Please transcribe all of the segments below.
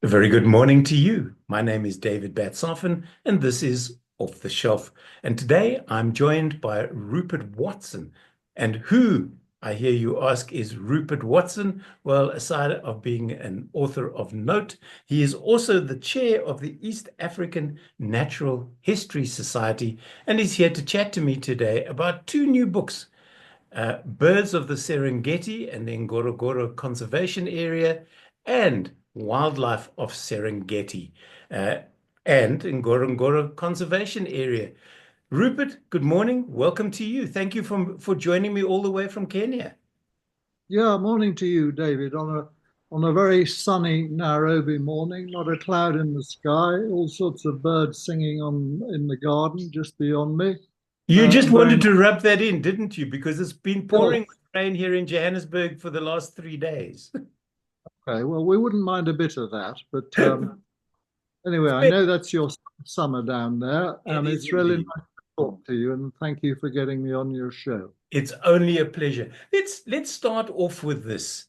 A very good morning to you. My name is David Batsoffen, and this is Off the Shelf. And today I'm joined by Rupert Watson. And who, I hear you ask, is Rupert Watson? Well, aside of being an author of note, he is also the chair of the East African Natural History Society, and he's here to chat to me today about two new books, Birds of the Serengeti and the Ngorongoro Conservation Area, and Wildlife of Serengeti, uh, and Ngorongoro Conservation Area. Rupert, good morning. Welcome to you. Thank you for joining me all the way from Kenya. Yeah, morning to you, David. On a very sunny Nairobi morning, not a cloud in the sky, all sorts of birds singing on in the garden just beyond me. You just And very wanted nice. to rub that in, didn't you? Because it's been Oh, pouring rain here in Johannesburg for the last 3 days. okay, well, we wouldn't mind a bit of that, but anyway, I It know that's your summer down there, and is it's really nice indeed. to talk to you. And thank you for getting me on your show. It's only a pleasure. Let's start off with this.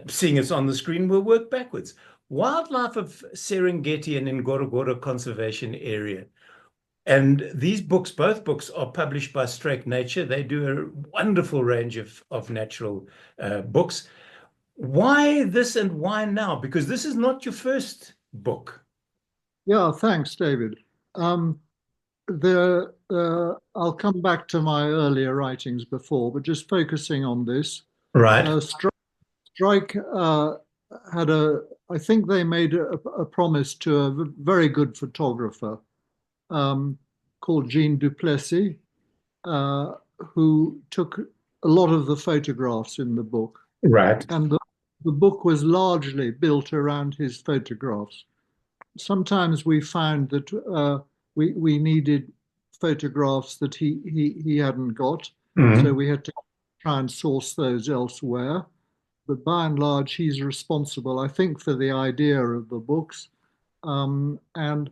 Seeing it's on the screen, we'll work backwards. Wildlife of Serengeti and Ngorongoro Conservation Area. And these books, both books, are published by Struik Nature. They do a wonderful range of natural books. Why this and why now? Because this is not your first book. Yeah, thanks, David. Um, I'll come back to my earlier writings before, but just focusing on this. Right. Strike had I think they made a promise to a very good photographer um, called Jean du Plessis, uh, who took a lot of the photographs in the book. Right. And the book was largely built around his photographs. Sometimes we found that we needed photographs that he hadn't got, so Mhm. we had to try and source those elsewhere. But by and large, he's responsible, I think, for the idea of the books. And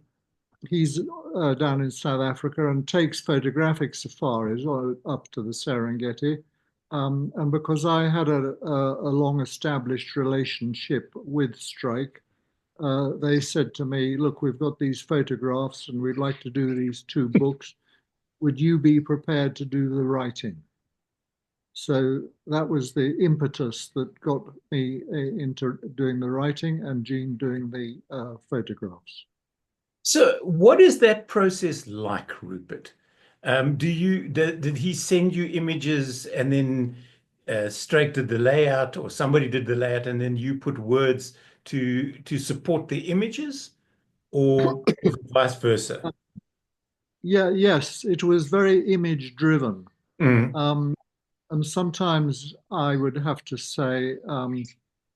he's down in South Africa and takes photographic safaris up to the Serengeti. And because I had a long established relationship with Strike, they said to me, look, we've got these photographs and we'd like to do these two books. Would you be prepared to do the writing? So that was the impetus that got me into doing the writing and Jean doing the photographs. So, what is that process like, Rupert? Did he send you images and then Strake did the layout, or somebody did the layout, and then you put words to support the images, or was it vice versa? Yeah, yes, it was very image driven. Mm. Um, and sometimes I would have to say,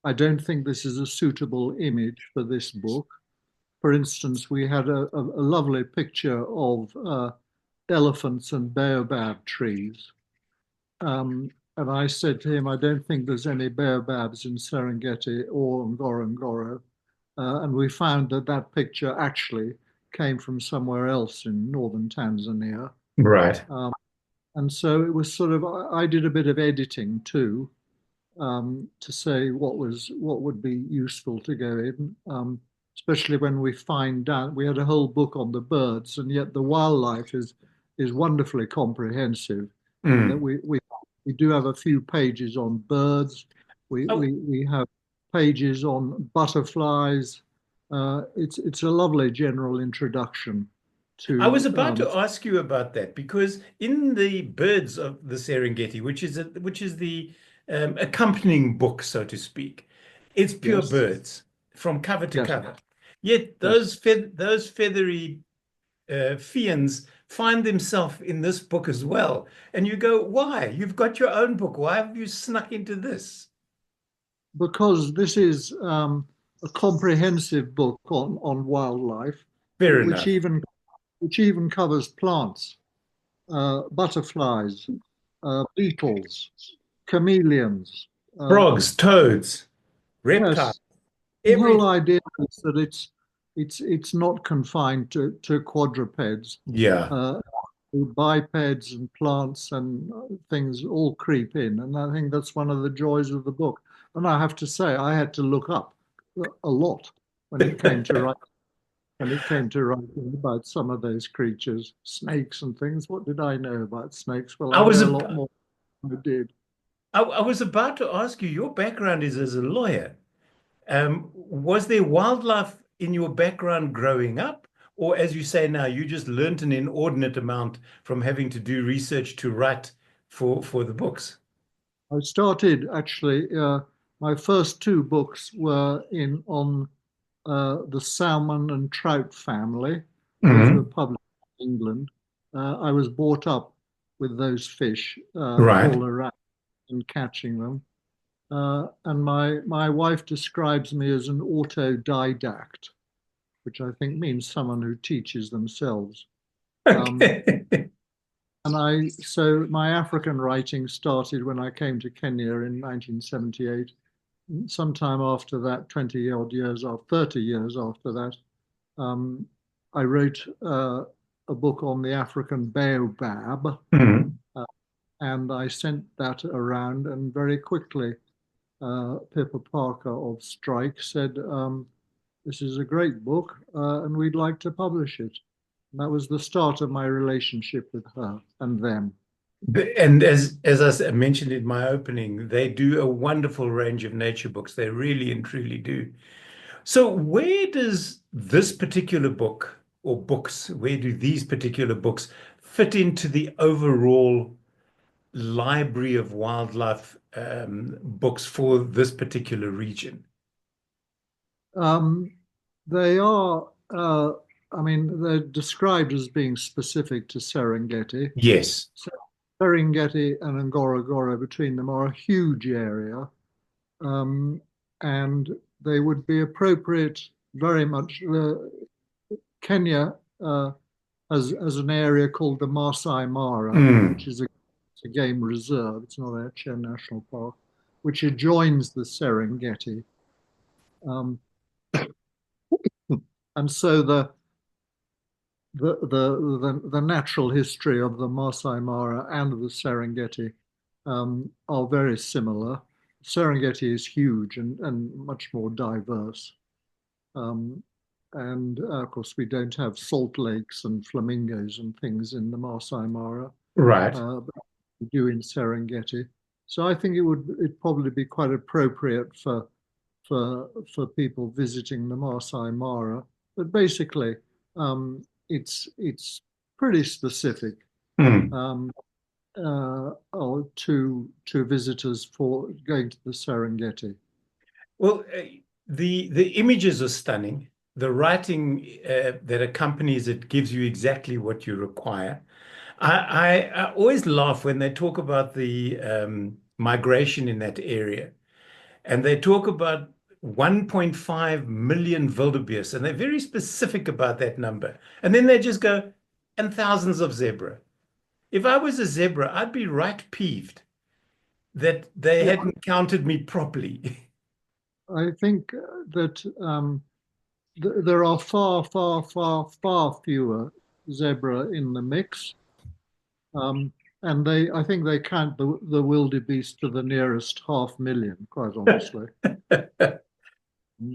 I don't think this is a suitable image for this book. For instance, we had a lovely picture of elephants and baobab trees. And I said to him, I don't think there's any baobabs in Serengeti or Ngorongoro. And we found that that picture actually came from somewhere else in northern Tanzania. Right. Um, and so it was sort of, I did a bit of editing too, to say what would be useful to go in, especially when we find out we had a whole book on the birds, and yet the wildlife is wonderfully comprehensive. In that Mm. we do have a few pages on birds, we have pages on butterflies. It's a lovely general introduction I was to about to ask you about that because in the Birds of the Serengeti, which is the accompanying book, so to speak, it's pure yes, birds from cover to yes, cover. Yet yes. those feathery fians find themselves in this book as well, and you go, "Why? You've got your own book. Why have you snuck into this?" Because this is a comprehensive book on wildlife, Fair which enough. even covers plants, butterflies, beetles, chameleons. Uh, Frogs, toads, reptiles, yes, the whole everything. idea is that it's not confined to quadrupeds. Yeah. Uh, Bipeds and plants and things all creep in. And I think that's one of the joys of the book. And I have to say, I had to look up a lot when it came to writing. When it came to writing about some of those creatures, snakes and things. What did I know about snakes? Well, I I was know a a, lot more than I did. I was about to ask you, your background is as a lawyer. Was there wildlife in your background growing up? Or as you say now, you just learnt an inordinate amount from having to do research to write for the books? I started actually. My first two books were in on the salmon and trout family. Those were Hmm. published in England. I was brought up with those fish Right. all around and catching them. And my wife describes me as an autodidact, which I think means someone who teaches themselves. Um, Okay. so my African writing started when I came to Kenya in 1978. Sometime after that, 20 odd years or 30 years after that, um, I wrote a book on the African baobab, Mhm. uh, and I sent that around. And very quickly, Pippa Parker of Struik said, "This is a great book, and we'd like to publish it." And that was the start of my relationship with her and them. And as mentioned in my opening, they do a wonderful range of nature books. They really and truly do. So where does this particular book or books, where do these particular books fit into the overall library of wildlife books for this particular region? Um, they are, I mean, they're described as being specific to Serengeti. Yes. So Serengeti and Ngorongoro between them are a huge area, um, and they would be appropriate very much. Kenya has an area called the Masai Mara, which Mm. is a game reserve. It's not actually a national park, which adjoins the Serengeti. Um, and so the natural history of the Masai Mara and the Serengeti are very similar. Serengeti is huge and much more diverse. Um, and of course, we don't have salt lakes and flamingos and things in the Masai Mara, Right. but we do in Serengeti. So I think it'd probably be quite appropriate for people visiting the Masai Mara. But basically, it's pretty specific Mm. um, to visitors for going to the Serengeti. Well, the images are stunning. The writing that accompanies it gives you exactly what you require. I always laugh when they talk about the migration in that area, and they talk about 1.5 million wildebeest, and they're very specific about that number. And then they just go, and thousands of zebra. If I was a zebra, I'd be right peeved that they Yeah, hadn't counted me properly. I think that there are far fewer zebra in the mix. Um, and I think they count the wildebeest to the nearest 500,000, quite honestly.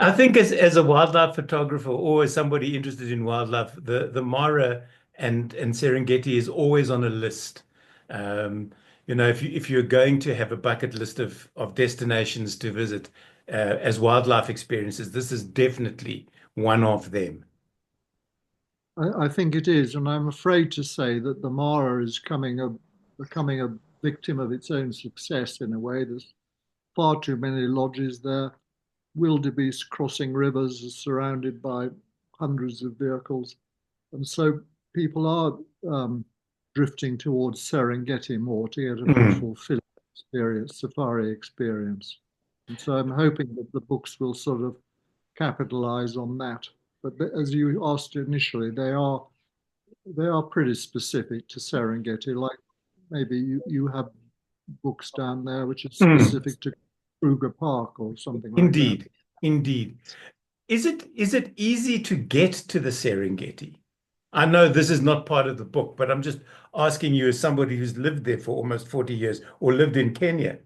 I think as a wildlife photographer or as somebody interested in wildlife, the Mara and Serengeti is always on a list. Um, if you're going to have a bucket list of destinations to visit as wildlife experiences, this is definitely one of them. I think it is, and I'm afraid to say that the Mara is becoming a victim of its own success in a way. There's far too many lodges there. Wildebeest crossing rivers are surrounded by hundreds of vehicles. And so people are drifting towards Serengeti more to get a more Mm. fulfilling experience, safari experience. And so I'm hoping that the books will sort of capitalize on that. But as you asked initially, they are pretty specific to Serengeti. Like maybe you have books down there which are Mm. specific to Kruger Park or something like that. Indeed, indeed. Is it easy to get to the Serengeti? I know this is not part of the book, but I'm just asking you as somebody who's lived there for almost 40 years or lived in Kenya.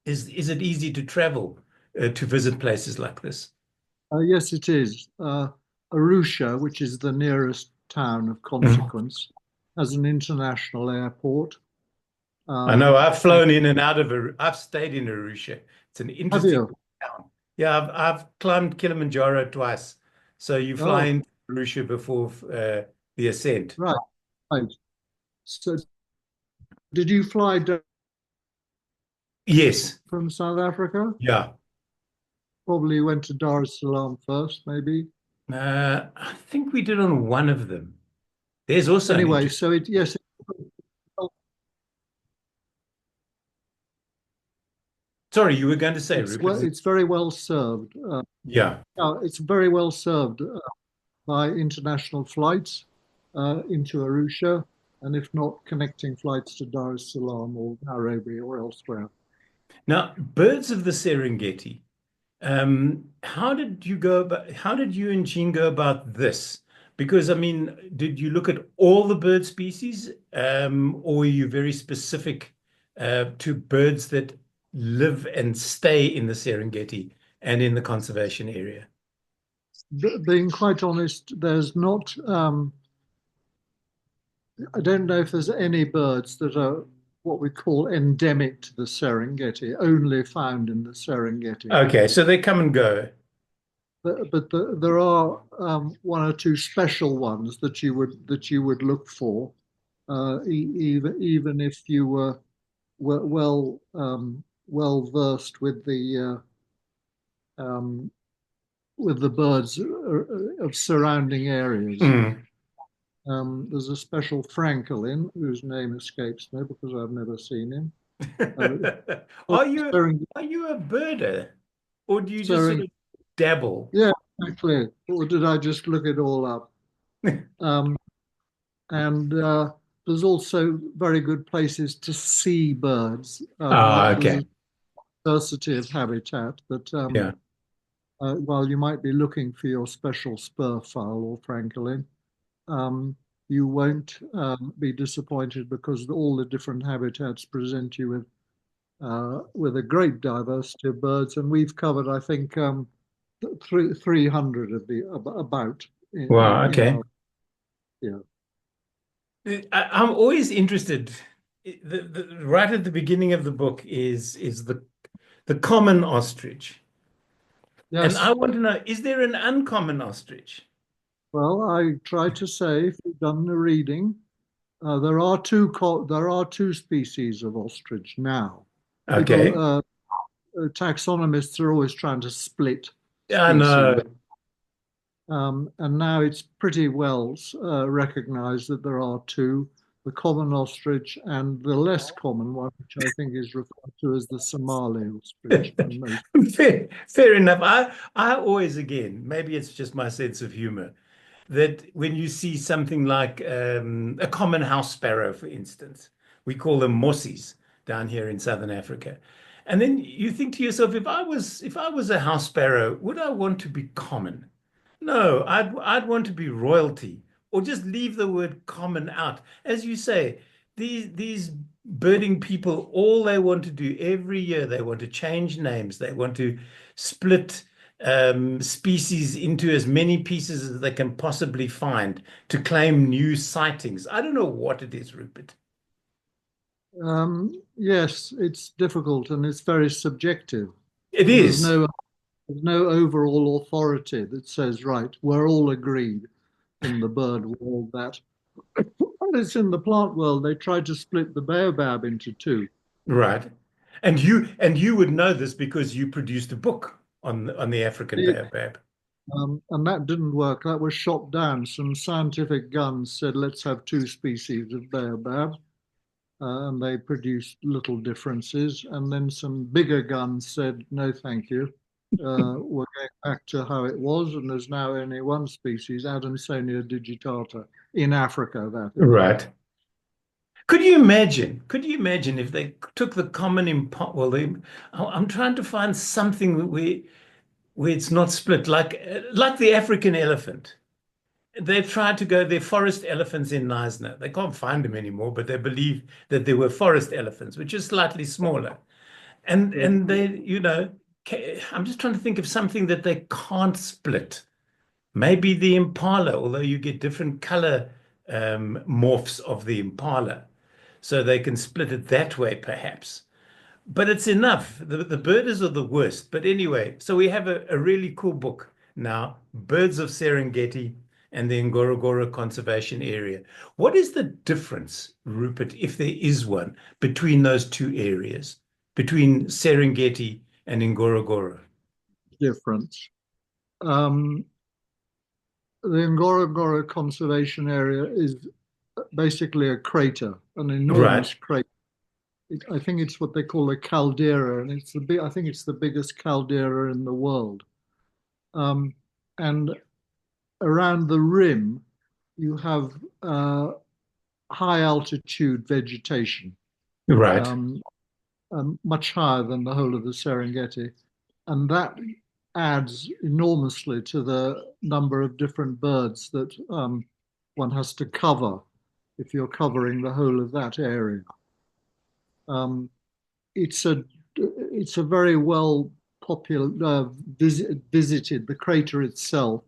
Is it easy to travel to visit places like this? Yes, it is. Arusha, which is the nearest town of Mhm. consequence, has an international airport. I know I've And flown in and out of I've stayed in Arusha. It's an have interesting you? town. Yeah, I've climbed Kilimanjaro twice. So you fly Oh, into Arusha before the ascent. right, right. So, did you fly Yes. from South Africa? Yeah. Probably went to Dar es Salaam first, maybe. I think we did on one of them. There's also an Anyway, interest. so it yes, Sorry, you were going to say, Rupert. it's very well served. Yeah. It's very well served by international flights into Arusha, and if not, connecting flights to Dar es Salaam or Nairobi or elsewhere. Now, birds of the Serengeti. How did you and Jean go about this? Because, I mean, did you look at all the bird species, or were you very specific to birds that live and stay in the Serengeti and in the conservation area? Being quite honest, there's not. I don't know if there's any birds that are what we call endemic to the Serengeti, only found in the Serengeti. Okay, so they come and go. There are one or two special ones that you would look for, even if you were well versed with the birds of surrounding areas. Mm. There's a special francolin whose name escapes me because I've never seen him. Uh, Are you Seren, are you a birder, or do you just sort Seren, of dabble? yeah, exactly. Or did I just look it all up? Um, and there's also very good places to see birds. Ah, There's okay. a diversity of habitat that Yeah. while you might be looking for your special spur fowl or francolin, um, you won't be disappointed because all the different habitats present you with a great diversity of birds, and we've covered, I think, 300 of the about Wow, in okay. our yeah. I'm always interested. Right at the beginning of the book is the common ostrich, and I Yes. want to know: is there an uncommon ostrich? Well, I try to say, if you've done the reading, there are two species of ostrich now. People, Okay, taxonomists are always trying to split I know. species. And now it's pretty well recognized that there are two, the common ostrich and the less common one, which I think is referred to as the Somali ostrich. And most, Fair enough. I always, again, maybe it's just my sense of humor, that when you see something like a common house sparrow, for instance, we call them mossies down here in Southern Africa. And then you think to yourself, if I was a house sparrow, would I want to be common? No, I'd want to be royalty, or just leave the word common out. As you say, these birding people, all they want to do every year, they want to change names. They want to split species into as many pieces as they can possibly find to claim new sightings. I don't know what it is, Rupert. yes, it's difficult and it's very subjective. It And is. there's no overall authority that says, right, we're all agreed in the bird world that, and it's in the plant world, they tried to split the baobab into two. Right. And you would know this because you produced a book on the African baobab. And that didn't work. That was shot down. Some scientific guns said, let's have two species of baobab. And they produced little differences. And then some bigger guns said, no, thank you. We're going back to how it was. And there's now only one species, Adamsonia digitata, in Africa, that is. Right. Could you imagine? Could you imagine if they took the common impo well, I'm trying to find something where it's not split, like the African elephant. They've tried to go, they're forest elephants in Knysna. They can't find them anymore, but they believe that there were forest elephants, which is slightly smaller. And But they, you know. I'm just trying to think of something that they can't split. Maybe the impala, although you get different color morphs of the impala, so they can split it that way, perhaps. But it's enough. The birders are the worst. But anyway, so we have a really cool book now, Birds of Serengeti and the Ngorongoro Conservation Area. What is the difference, Rupert, if there is one, between those two areas, between Serengeti and Ngorongoro? Difference. Um, the Ngorongoro Conservation Area is basically a crater, an Right, enormous crater. I think it's what they call a caldera, and I think it's the biggest caldera in the world. Um, and around the rim, you have high altitude vegetation, right, um, much higher than the whole of the Serengeti, and that adds enormously to the number of different birds that one has to cover if you're covering the whole of that area. Um, it's a it's a very well visited. The crater itself,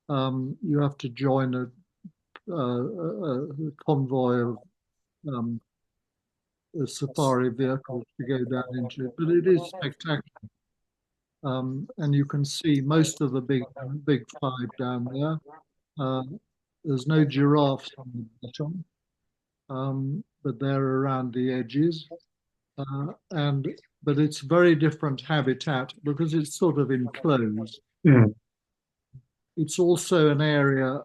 you have to join a convoy of um, safari vehicles to go down into it, but it is spectacular. And you can see most of the big five down there. Uh, there's no giraffes on the bottom, but they're around the edges. And but it's very different habitat because it's sort of enclosed. mm, It's also an area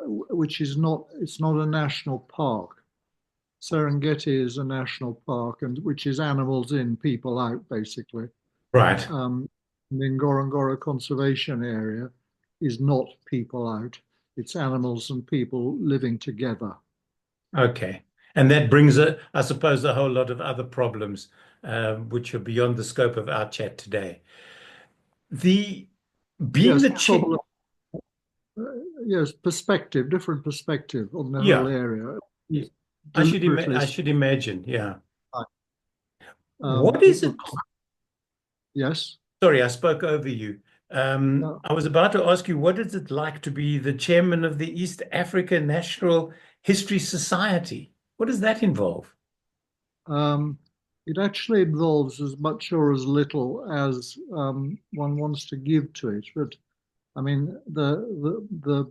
which is not it's not a national park. Serengeti is a national park, and which is animals in, people out, basically. right. The Ngorongoro Conservation Area is not people out. It's animals and people living together. Okay. And that brings, I suppose, a whole lot of other problems, which are beyond the scope of our chat today. The being Yes, the chair, problem. Yes, different perspective on the whole yeah, area. Deliberately, I should imagine, yeah. What is people. it? Yes. Sorry, I spoke over you. No. I was about to ask you, what is it like to be the chairman of the East Africa Natural History Society? What does that involve? Um, it actually involves as much or as little as one wants to give to it. But I mean, the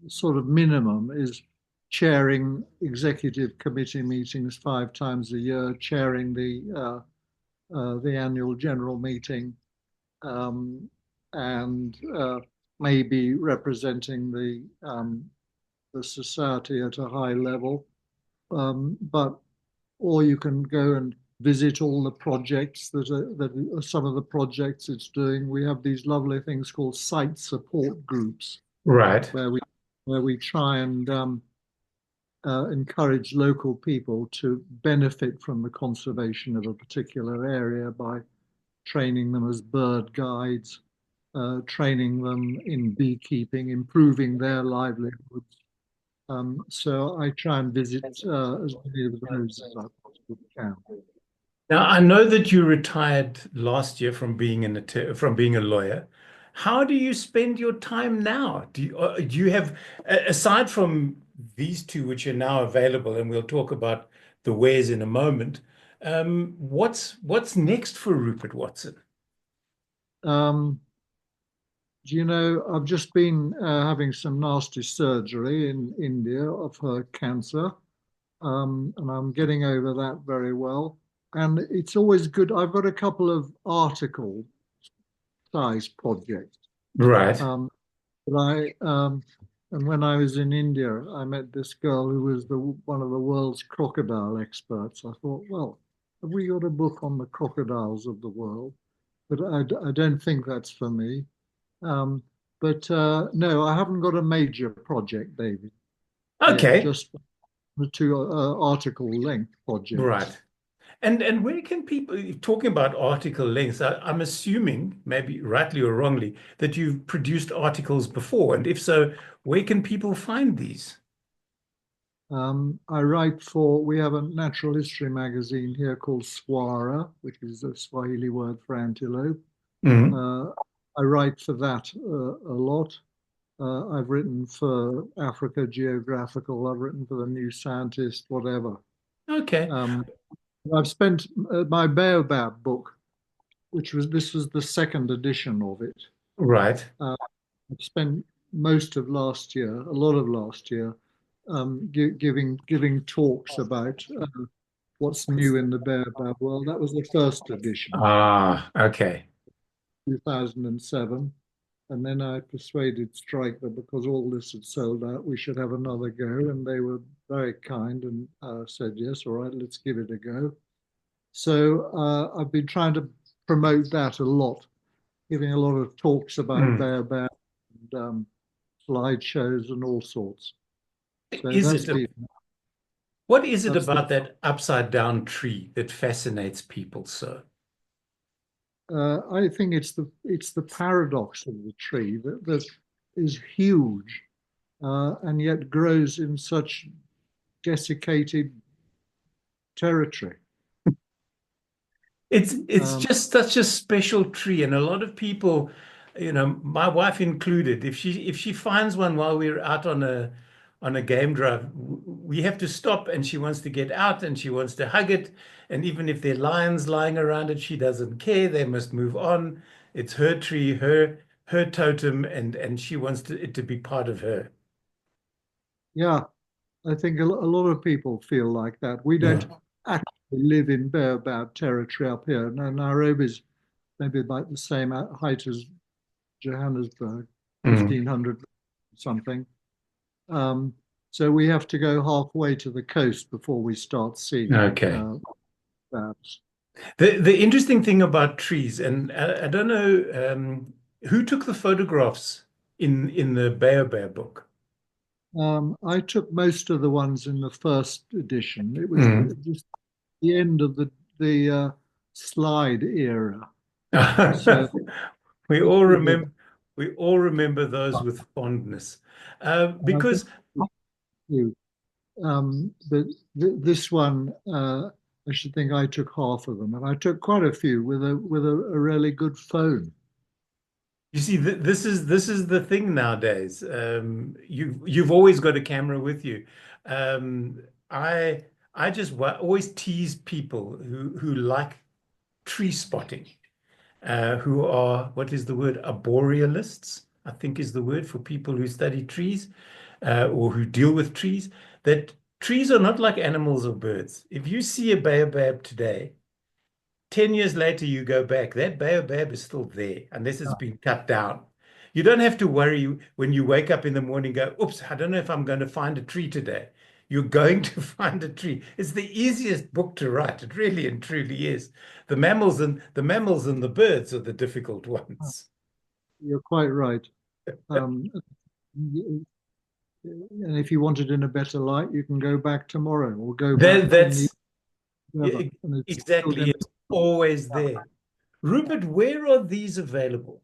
sort of minimum is chairing executive committee meetings 5 times a year, chairing the annual general meeting, um, and maybe representing the society at a high level. But or you can go and visit all the projects that are some of the projects it's doing. We have these lovely things called site support groups Right. where we try and encourage local people to benefit from the conservation of a particular area by training them as bird guides, training them in beekeeping, improving their livelihoods. So I try and visit as many of those as I possibly can. Now, I know that you retired last year from being from being a lawyer. How do you spend your time now? Do you have, aside from these two, which are now available, and we'll talk about the wares in a moment, what's next for Rupert Watson? Um, do you know, I've just been having some nasty surgery in India of her cancer, and I'm getting over that very well. And it's always good. I've got a couple of article size projects. Right, Um, but and when I was in India, I met this girl who was one of the world's crocodile experts. I thought, well, have we got a book on the crocodiles of the world? But I don't think that's for me. Um, but no, I haven't got a major project, David, yet. okay, Just the two article length projects. right. And where can people, talking about article lengths, I'm assuming, maybe rightly or wrongly, that you've produced articles before. And if so, where can people find these? We have a natural history magazine here called Swara, which is a Swahili word for antelope. Mm. Uh, I write for that a lot. I've written for Africa Geographical, I've written for the New Scientist, whatever. Okay. Um, I've spent my Baobab book, this was the second edition of it. Right. Uh, I've spent most of last year, a lot of last year, giving talks about what's new in the Baobab world. That was the first edition, Ah, okay. 2007. And then I persuaded Struik that because all this had sold out, we should have another go. And they were very kind and said, yes, all right, let's give it a go. So I've been trying to promote that a lot, giving a lot of talks about Mm. baobab and slideshows and all sorts. So Is it what is it that's the about that upside down tree that fascinates people so? I think it's the paradox of the tree that is huge and yet grows in such desiccated territory. It's Um, just such a special tree, and a lot of people, my wife included, if she finds one while we're out on a game drive, we have to stop, and she wants to get out and she wants to hug it, and even if there are lions lying around it, she doesn't care. They must move on. It's her tree, her totem, and she wants it to be part of her. yeah, I think a lot of people feel like that. We Yeah. don't actually live in baobab territory up here. No, Nairobi's maybe about the same height as Johannesburg, Mm. 1,500 something. Um, so we have to go halfway to the coast before we start seeing Okay. babs. The interesting thing about trees, and I don't know who took the photographs in the Baobab book. I took most of the ones in the first edition. It was Mm. just the end of the slide era. So We most all people, remember we all remember those with fondness. I think Because you. But this one, I should think I took half of them, and I took quite a few with a really good phone. you see, this is the thing nowadays. You've always got a camera with you. Um, I I just always tease people who like tree spotting. Who are, what is the word, arborealists, I think is the word for people who study trees or who deal with trees, that trees are not like animals or birds. If you see a baobab today, 10 years later you go back, that baobab is still there unless it's been cut down. You don't have to worry when you wake up in the morning and go, oops, I don't know if I'm going to find a tree today. You're going to find a tree. It's the easiest book to write. It really and truly is. The mammals and the birds are the difficult ones. You're quite right. Um, and if you want it in a better light, you can go back tomorrow or go back That, in the that's whatever, yeah, and it's still exactly. going to. It's always there. Rupert, where are these available?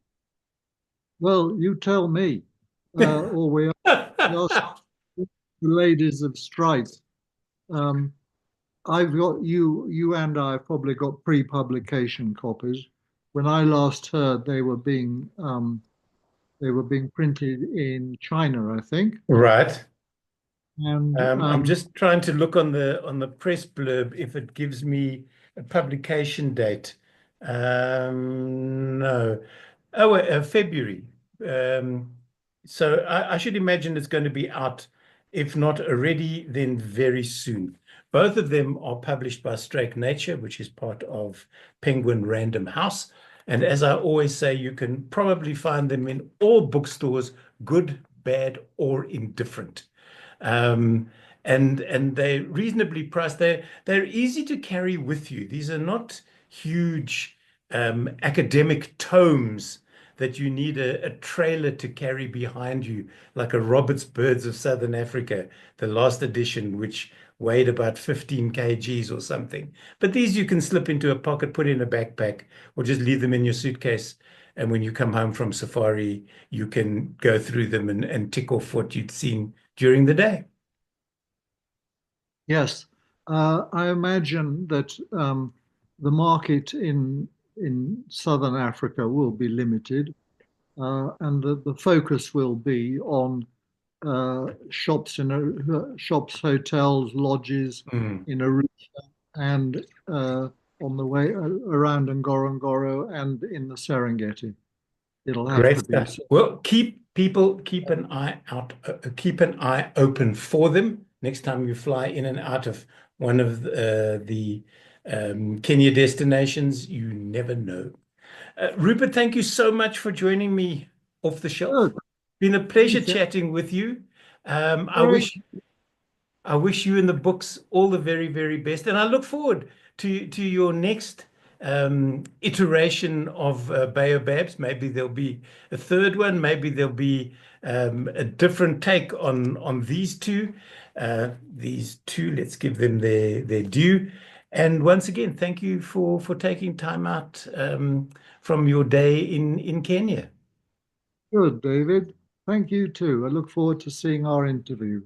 Well, you tell me, or we ask the ladies of Stripe. Um, I've got you and I have probably got pre-publication copies. When I last heard, they were being printed in China, I think, Right. and I'm just trying to look on the press blurb if it gives me a publication date. No. Oh, February. Um, so I should imagine it's going to be out, if not already, then very soon. Both of them are published by Struik Nature, which is part of Penguin Random House. And as I always say, you can probably find them in all bookstores, good, bad, or indifferent. Um, and they're reasonably priced. They're easy to carry with you. These are not huge academic tomes that you need a trailer to carry behind you, like a Robert's Birds of Southern Africa, the last edition, which weighed about 15 kgs or something. But these you can slip into a pocket, put in a backpack, or just leave them in your suitcase. And when you come home from safari, you can go through them and tick off what you'd seen during the day. Yes, I imagine that the market in southern Africa will be limited, and the focus will be on shops, hotels, lodges Mm. in Arusha, and on the way around Ngorongoro and in the Serengeti. It'll have Great to be. stuff. Well, keep an eye out, keep an eye open for them next time you fly in and out of one of the Kenya destinations. You never know. Rupert, thank you so much for joining me off the shelf. Good. Been a pleasure Thanks. chatting with you. Um, I Very wish I wish you and the books all the very, very best, and I look forward to your next iteration of Baobabs. Maybe there'll be a third one. Maybe there'll be a different take on these two. These two, let's give them their due. And once again, thank you for taking time out from your day in Kenya. good, David. Thank you too. I look forward to seeing our interview.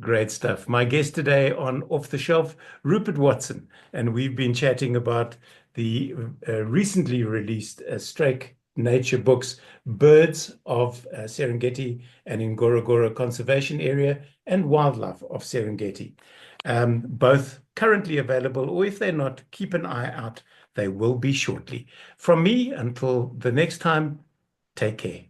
Great stuff. My guest today on Off the Shelf, Rupert Watson, and we've been chatting about the recently released Struik Nature books, Birds of Serengeti and Ngorongoro Conservation Area and Wildlife of Serengeti. Both currently available, or if they're not, keep an eye out. They will be shortly. From me, until the next time, take care.